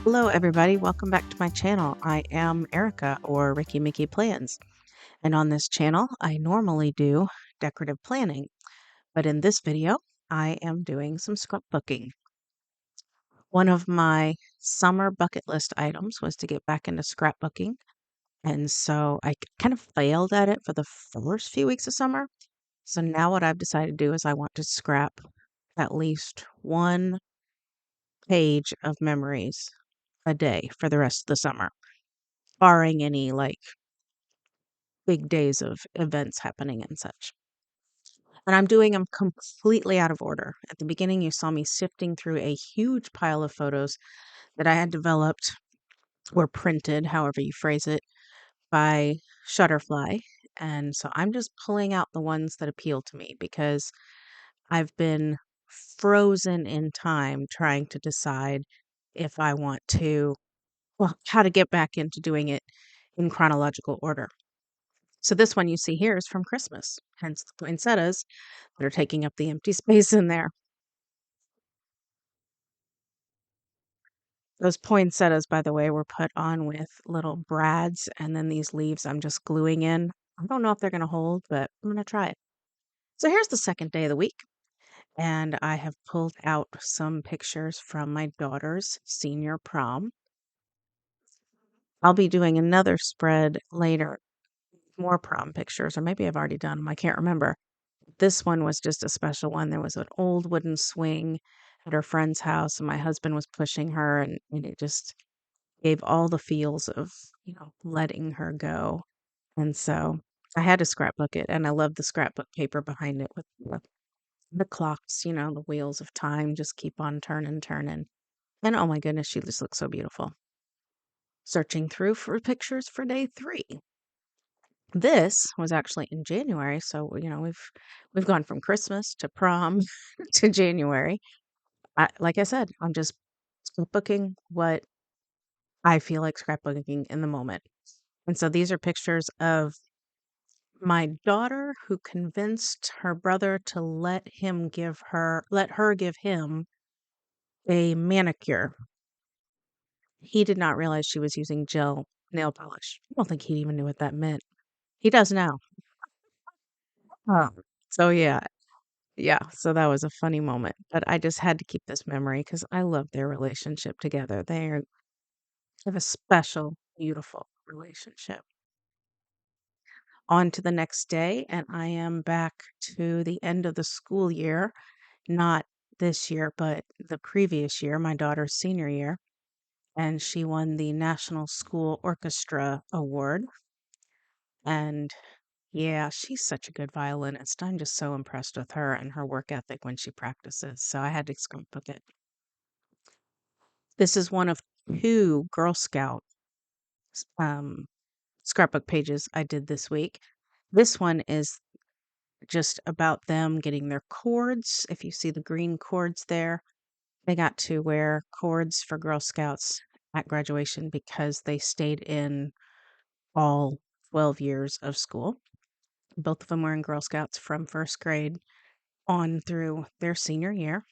Hello, everybody. Welcome back to my channel. I am Erica or Ricky Mickey Plans. And on this channel, I normally do decorative planning. But in this video, I am doing some scrapbooking. One of my summer bucket list items was to get back into scrapbooking. And so I kind of failed at it for the first few weeks of summer. So now what I've decided to do is I want to scrap at least one page of memories a day for the rest of the summer, barring any big days of events happening and such. And I'm doing them completely out of order. At the beginning, you saw me sifting through a huge pile of photos that I had developed or printed, however you phrase it, by Shutterfly. And so I'm just pulling out the ones that appeal to me because I've been frozen in time trying to decide if I want to, well, how to get back into doing it in chronological order. So this one you see here is from Christmas, hence the poinsettias that are taking up the empty space in there. Those poinsettias, by the way, were put on with little brads, and then these leaves I'm just gluing in. I don't know if they're going to hold, but I'm going to try it. So here's the second day of the week, and I have pulled out some pictures from my daughter's senior prom. I'll be doing another spread later, more prom pictures, or maybe I've already done them. I can't remember. This one was just a special one. There was an old wooden swing at her friend's house, and my husband was pushing her, and it just gave all the feels of, letting her go. And so I had to scrapbook it, and I love the scrapbook paper behind it with the clocks, the wheels of time just keep on turning, turning. And oh my goodness, she just looks so beautiful. Searching through for pictures for day 3. This was actually in January, so, we've gone from Christmas to prom to January. Like I said, I'm just scrapbooking what I feel like scrapbooking in the moment. And so these are pictures of my daughter who convinced her brother to let her give him a manicure. He did not realize she was using gel nail polish. I don't think he even knew what that meant. He does now. Oh. So yeah, yeah, so that was a funny moment, but I just had to keep this memory because I love their relationship together. They have a special, beautiful relationship. On to the next day, and I am back to the end of the school year, not this year, but the previous year, my daughter's senior year, and she won the National School Orchestra Award. And yeah, she's such a good violinist. I'm just so impressed with her and her work ethic when she practices. So I had to scrapbook it. This is one of 2 Girl Scout um, scrapbook pages I did this week. This one is just about them getting their cords. If you see the green cords there, they got to wear cords for Girl Scouts at graduation because they stayed in all 12 years of school. Both of them were in Girl Scouts from first grade on through their senior year,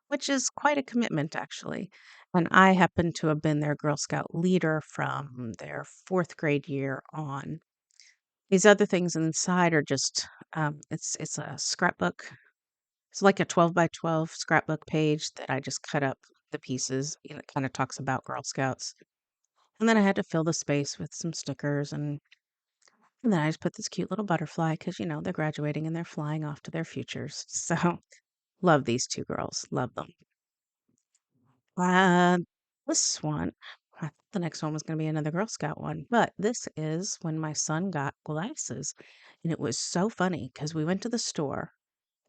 which is quite a commitment, actually. And I happen to have been their Girl Scout leader from their 4th grade year on. These other things inside are just, it's a scrapbook. It's like a 12 by 12 scrapbook page that I just cut up the pieces. It kind of talks about Girl Scouts. And then I had to fill the space with some stickers and then I just put this cute little butterfly because, they're graduating and they're flying off to their futures. So love these 2 girls. Love them. Uh, this one, I thought the next one was going to be another Girl Scout one, but this is when my son got glasses. And it was so funny because we went to the store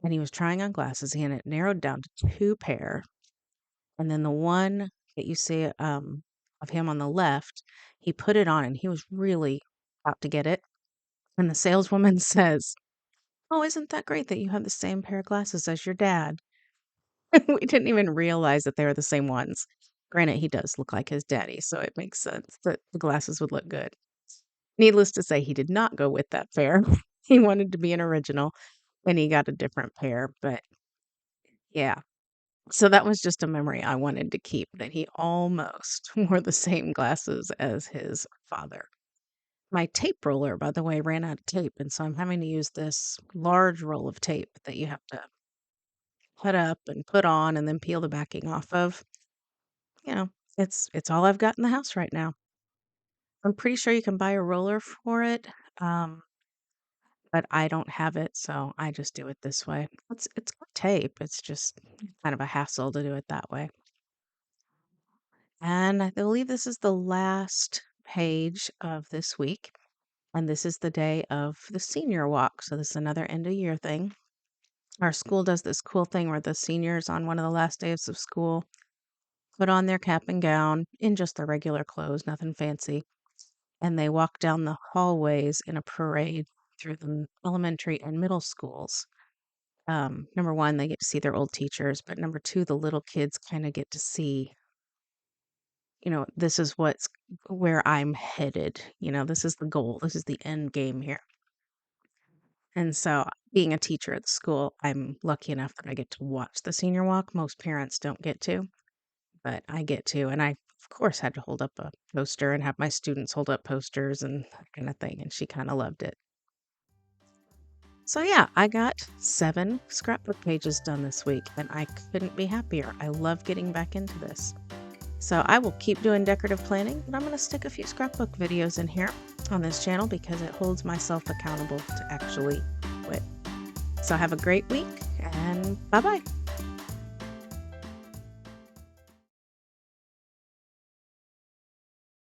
and he was trying on glasses and it narrowed down to 2 pair. And then the one that you see of him on the left, he put it on and he was really out to get it. And the saleswoman says, "Oh, isn't that great that you have the same pair of glasses as your dad?" We didn't even realize that they were the same ones. Granted, he does look like his daddy, so it makes sense that the glasses would look good. Needless to say, he did not go with that pair. He wanted to be an original and he got a different pair, but yeah. So that was just a memory I wanted to keep, that he almost wore the same glasses as his father. My tape roller, by the way, ran out of tape, and so I'm having to use this large roll of tape that you have to put up and put on and then peel the backing off of. You know, it's all I've got in the house right now. I'm pretty sure you can buy a roller for it, um, but I don't have it, so I just do it this way. It's good tape. It's just kind of a hassle to do it that way. And I believe this is the last page of this week, and this is the day of the senior walk. So this is another end of year thing. Our school does this cool thing where the seniors on one of the last days of school put on their cap and gown in just their regular clothes, nothing fancy, and they walk down the hallways in a parade through the elementary and middle schools. Number one, they get to see their old teachers, but number two, the little kids kind of get to see, this is where I'm headed. This is the goal. This is the end game here. And so, being a teacher at the school, I'm lucky enough that I get to watch the senior walk. Most parents don't get to, but I get to. And I, of course, had to hold up a poster and have my students hold up posters and that kind of thing. And she kind of loved it. So, yeah, I got 7 scrapbook pages done this week, and I couldn't be happier. I love getting back into this. So, I will keep doing decorative planning, but I'm going to stick a few scrapbook videos in here on this channel because it holds myself accountable to actually do it. So, have a great week, and bye bye.